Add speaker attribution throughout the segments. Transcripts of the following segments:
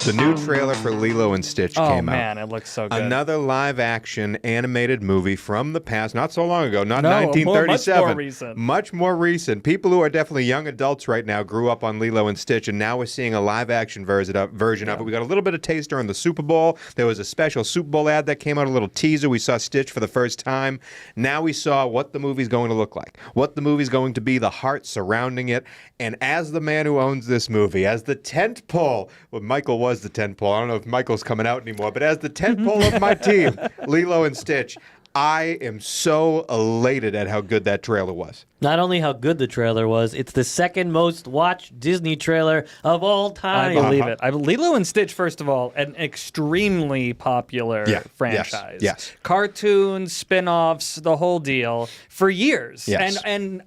Speaker 1: The new trailer for Lilo and Stitch came out.
Speaker 2: Oh, man, it looks so good.
Speaker 1: Another live-action animated movie from the past, not so long ago, not
Speaker 2: No,
Speaker 1: 1937.
Speaker 2: much more recent.
Speaker 1: Much more recent. People who are definitely young adults right now grew up on Lilo and Stitch, and now we're seeing a live-action version of it. We got a little bit of taste during the Super Bowl. There was a special Super Bowl ad that came out, a little teaser. We saw Stitch for the first time. Now we saw what the movie's going to look like, what the movie's going to be, the heart surrounding it. And as the man who owns this movie, as the tent pole, well, Michael was the tent pole. I don't know if Michael's coming out anymore, but as the tent pole of my team, Lilo and Stitch, I am so elated at how good that trailer was.
Speaker 3: Not only how good the trailer was, it's the second most watched Disney trailer of all time.
Speaker 2: I believe it. Lilo and Stitch, first of all, an extremely popular franchise.
Speaker 1: Yes.
Speaker 2: Cartoons, spin-offs, the whole deal for years.
Speaker 1: Yes.
Speaker 2: And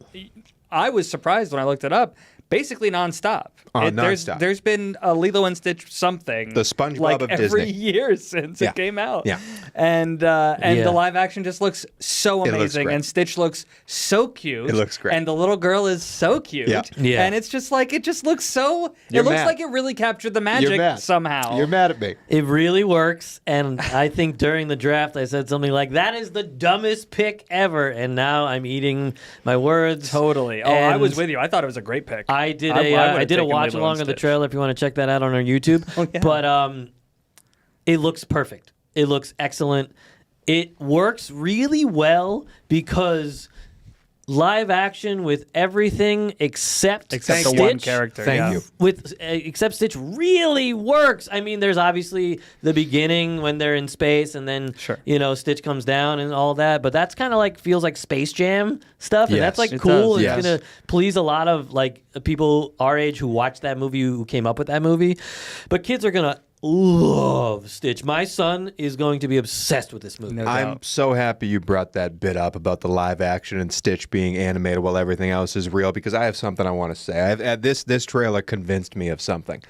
Speaker 2: I was surprised when I looked it up. Basically nonstop.
Speaker 1: Nonstop.
Speaker 2: There's been a Lilo and Stitch something.
Speaker 1: The SpongeBob
Speaker 2: like
Speaker 1: of
Speaker 2: every
Speaker 1: Disney.
Speaker 2: year since it came out.
Speaker 1: Yeah.
Speaker 2: And the live action just looks so
Speaker 1: It looks
Speaker 2: amazing.
Speaker 1: great.
Speaker 2: And Stitch looks so cute.
Speaker 1: It looks great.
Speaker 2: And the little girl is so cute.
Speaker 1: Yeah.
Speaker 3: Yeah.
Speaker 2: And it's just like, it just looks so,
Speaker 1: You're
Speaker 2: it looks
Speaker 1: mad.
Speaker 2: like it really captured the
Speaker 1: You're
Speaker 2: magic
Speaker 1: mad.
Speaker 2: somehow.
Speaker 1: You're mad at me.
Speaker 3: It really works, and I think during the draft I said something like, that is the dumbest pick ever, and now I'm eating my words.
Speaker 2: Totally. Oh, I
Speaker 3: And
Speaker 2: was with you. I thought it was a great pick.
Speaker 3: I did
Speaker 2: I
Speaker 3: a
Speaker 2: would've
Speaker 3: I did a
Speaker 2: taken
Speaker 3: watch
Speaker 2: Lilo
Speaker 3: along
Speaker 2: and
Speaker 3: of the
Speaker 2: Stitch.
Speaker 3: trailer if you want to check that out on our YouTube.
Speaker 2: Oh, yeah.
Speaker 3: But it looks perfect. It looks excellent. It works really well because live action with everything except
Speaker 2: Except the
Speaker 3: Stitch,
Speaker 2: one character.
Speaker 1: Thank
Speaker 2: yeah.
Speaker 1: you.
Speaker 3: with except Stitch really works. I mean, there's obviously the beginning when they're in space, and then
Speaker 2: Sure.
Speaker 3: Stitch comes down and all that. But that's kind of like feels like Space Jam stuff, and
Speaker 1: Yes.
Speaker 3: that's like
Speaker 2: It
Speaker 3: cool.
Speaker 2: does,
Speaker 3: It's
Speaker 1: yes.
Speaker 3: gonna please a lot of like people our age who watched that movie, who came up with that movie. But kids are gonna love Stitch. My son is going to be obsessed with this movie.
Speaker 2: No
Speaker 1: I'm
Speaker 2: doubt.
Speaker 1: so happy you brought that bit up about the live action and Stitch being animated while everything else is real, because I have something I want to say. This trailer convinced me of something.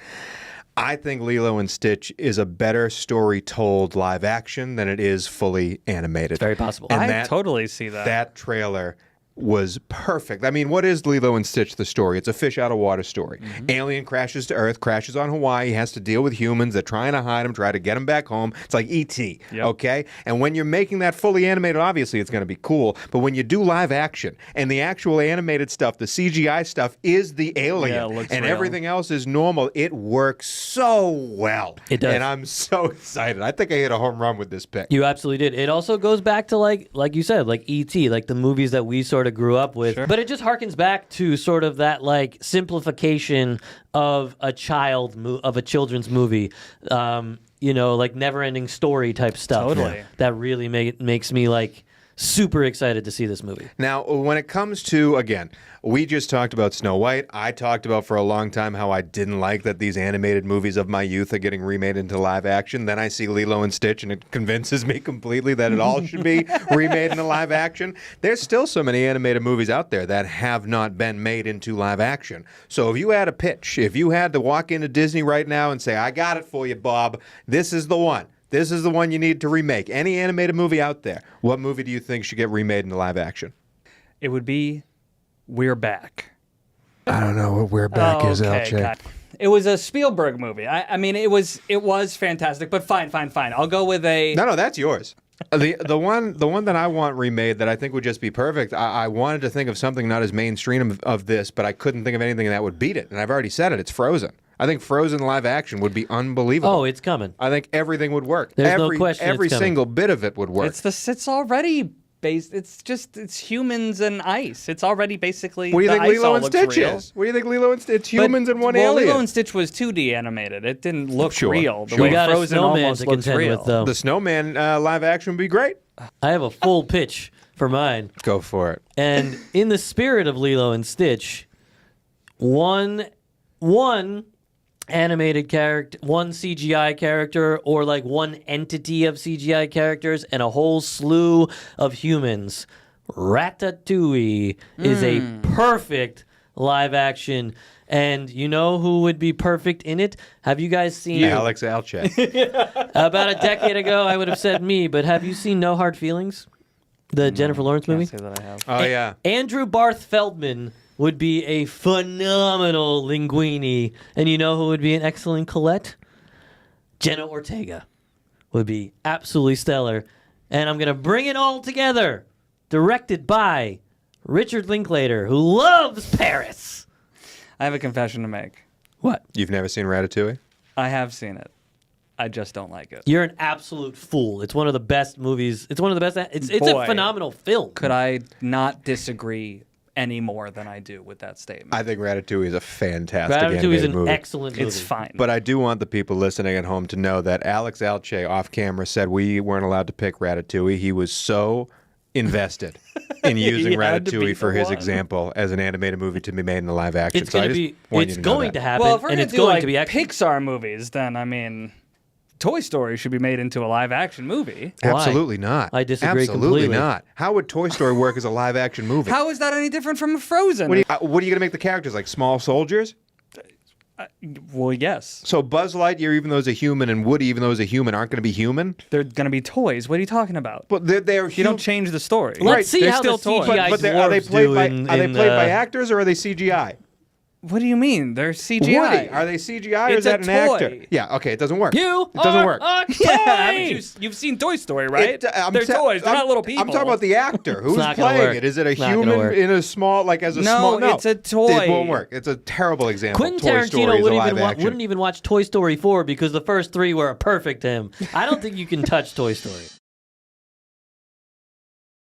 Speaker 1: I think Lilo and Stitch is a better story told live action than it is fully animated.
Speaker 3: Very possible.
Speaker 1: And
Speaker 2: I
Speaker 1: that-
Speaker 2: totally see that.
Speaker 1: That trailer was perfect. I mean, what is Lilo and Stitch the story? It's a fish out of water story.
Speaker 2: Mm-hmm.
Speaker 1: Alien crashes to Earth, crashes on Hawaii, he has to deal with humans. They're trying to hide him, try to get him back home. It's like E.T.,
Speaker 2: Yep.
Speaker 1: okay? And when you're making that fully animated, obviously it's going to be cool. But when you do live action and the actual animated stuff, the CGI stuff is the alien,
Speaker 2: Yeah, it looks
Speaker 1: and
Speaker 2: real.
Speaker 1: everything else is normal, it works so well.
Speaker 3: It does.
Speaker 1: And I'm so excited. I think I hit a home run with this pick.
Speaker 3: You absolutely did. It also goes back to like you said, like E.T., like the movies that we sort of grew up with.
Speaker 2: Sure.
Speaker 3: But it just harkens back to sort of that like simplification of a children's movie. Like never-ending story type stuff.
Speaker 2: Totally.
Speaker 3: Yeah. That really makes me like super excited to see this movie.
Speaker 1: Now, when it comes to, again, we just talked about Snow White. I talked about for a long time how I didn't like that these animated movies of my youth are getting remade into live action. Then I see Lilo and Stitch, and it convinces me completely that it all should be remade into live action. There's still so many animated movies out there that have not been made into live action. So if you had a pitch, if you had to walk into Disney right now and say, I got it for you, Bob, this is the one. This is the one you need to remake. Any animated movie out there, what movie do you think should get remade into live action?
Speaker 2: It would be We're Back.
Speaker 1: I don't know what We're Back is, Alche.
Speaker 2: God. It was a Spielberg movie. I mean, it was fantastic, but fine. I'll go with a...
Speaker 1: No, that's yours. The one that I want remade that I think would just be perfect. I wanted to think of something not as mainstream of this, but I couldn't think of anything that would beat it. And I've already said it. It's Frozen. I think Frozen live action would be unbelievable.
Speaker 3: Oh, it's coming.
Speaker 1: I think everything would work.
Speaker 3: There's no question
Speaker 1: Every
Speaker 3: it's coming.
Speaker 1: single bit of it would work.
Speaker 2: It's already based... It's humans and ice. It's already basically...
Speaker 1: What do you
Speaker 2: the
Speaker 1: think
Speaker 2: ice
Speaker 1: Lilo
Speaker 2: all
Speaker 1: and
Speaker 2: looks
Speaker 1: Stitch
Speaker 2: real.
Speaker 1: is? What do you think Lilo and Stitch? It's humans and one
Speaker 2: well,
Speaker 1: alien.
Speaker 2: Lilo and Stitch was 2D animated. It didn't look
Speaker 1: Sure,
Speaker 2: real. The
Speaker 1: sure.
Speaker 2: way
Speaker 3: We got a
Speaker 2: Frozen
Speaker 3: snowman
Speaker 2: almost
Speaker 3: to
Speaker 2: looks
Speaker 3: contend
Speaker 2: real.
Speaker 3: with, though.
Speaker 1: The Snowman live action would be great.
Speaker 3: I have a full pitch for mine.
Speaker 1: Go for it.
Speaker 3: And in the spirit of Lilo and Stitch, one animated character, one CGI character, or like one entity of CGI characters, and a whole slew of humans. Ratatouille is a perfect live action. And you know who would be perfect in it? Have you guys seen...
Speaker 1: Alex Alche.
Speaker 3: About a decade ago, I would have said me, but have you seen No Hard Feelings? The Jennifer Lawrence movie?
Speaker 2: Can't say that I have.
Speaker 1: Oh, yeah.
Speaker 3: Andrew Barth Feldman would be a phenomenal Linguini. And you know who would be an excellent Colette? Jenna Ortega would be absolutely stellar. And I'm going to bring it all together. Directed by Richard Linklater, who loves Paris.
Speaker 2: I have a confession to make.
Speaker 3: What?
Speaker 1: You've never seen Ratatouille?
Speaker 2: I have seen it. I just don't like it.
Speaker 3: You're an absolute fool. It's one of the best movies. It's one of the best. It's a
Speaker 2: Boy.
Speaker 3: phenomenal film.
Speaker 2: Could I not disagree any more than I do with that statement?
Speaker 1: I think Ratatouille is a fantastic
Speaker 3: Ratatouille is
Speaker 1: animated
Speaker 3: an
Speaker 1: movie.
Speaker 3: excellent movie.
Speaker 2: It's fine.
Speaker 1: But I do want the people listening at home to know that Alex Alche off camera said we weren't allowed to pick Ratatouille. He was so invested in using
Speaker 2: He had to be
Speaker 1: Ratatouille for
Speaker 2: the
Speaker 1: his
Speaker 2: one.
Speaker 1: example as an animated movie to be made in the live action.
Speaker 3: It's
Speaker 1: So I
Speaker 3: going to
Speaker 1: just
Speaker 3: be.
Speaker 1: want you
Speaker 3: It's
Speaker 1: to know
Speaker 3: going
Speaker 1: that.
Speaker 3: to happen,
Speaker 2: well, if we're
Speaker 3: and
Speaker 2: gonna
Speaker 3: it's
Speaker 2: do
Speaker 3: going
Speaker 2: like
Speaker 3: to be excellent.
Speaker 2: Pixar movies, then I mean, Toy Story should be made into a live action movie.
Speaker 3: Why?
Speaker 1: Absolutely not.
Speaker 3: I disagree
Speaker 1: Absolutely
Speaker 3: completely.
Speaker 1: not. How would Toy Story work as a live action movie?
Speaker 2: How is that any different from Frozen?
Speaker 1: What are you going to make the characters like small soldiers?
Speaker 2: Well, yes.
Speaker 1: So Buzz Lightyear, even though he's a human, and Woody, even though he's a human, aren't going to be human?
Speaker 2: They're going to be toys. What are you talking about?
Speaker 1: But they're
Speaker 2: You don't change the story.
Speaker 3: Let's see
Speaker 2: They're
Speaker 3: how
Speaker 2: still
Speaker 3: the
Speaker 2: toys.
Speaker 3: CGI
Speaker 1: But are they
Speaker 3: dwarves
Speaker 1: played
Speaker 3: do
Speaker 1: by
Speaker 3: in-
Speaker 1: are they
Speaker 3: in,
Speaker 1: played by
Speaker 3: uh,
Speaker 1: actors or are they CGI?
Speaker 2: What do you mean? They're CGI.
Speaker 1: Woody, are they CGI or
Speaker 2: It's
Speaker 1: is that
Speaker 2: a
Speaker 1: an
Speaker 2: toy.
Speaker 1: actor? Yeah, okay, it doesn't work.
Speaker 3: You
Speaker 1: it doesn't
Speaker 3: are
Speaker 1: work.
Speaker 3: a toy!
Speaker 2: You've seen Toy Story, right?
Speaker 1: I'm
Speaker 2: They're
Speaker 1: ta-
Speaker 2: toys. They're
Speaker 1: I'm-
Speaker 2: not little people.
Speaker 1: I'm talking about the actor. Who's
Speaker 3: not gonna
Speaker 1: playing
Speaker 3: work.
Speaker 1: it? Is it a
Speaker 3: It's not gonna
Speaker 1: human
Speaker 3: work.
Speaker 1: in a small, like as a
Speaker 2: No,
Speaker 1: small? No,
Speaker 2: it's a toy.
Speaker 1: It won't work. It's a terrible example.
Speaker 3: Quentin
Speaker 1: Toy Story
Speaker 3: Tarantino
Speaker 1: is a live action.
Speaker 3: wouldn't even watch Toy Story 4 because the first three were perfect to him. I don't think you can touch Toy Story.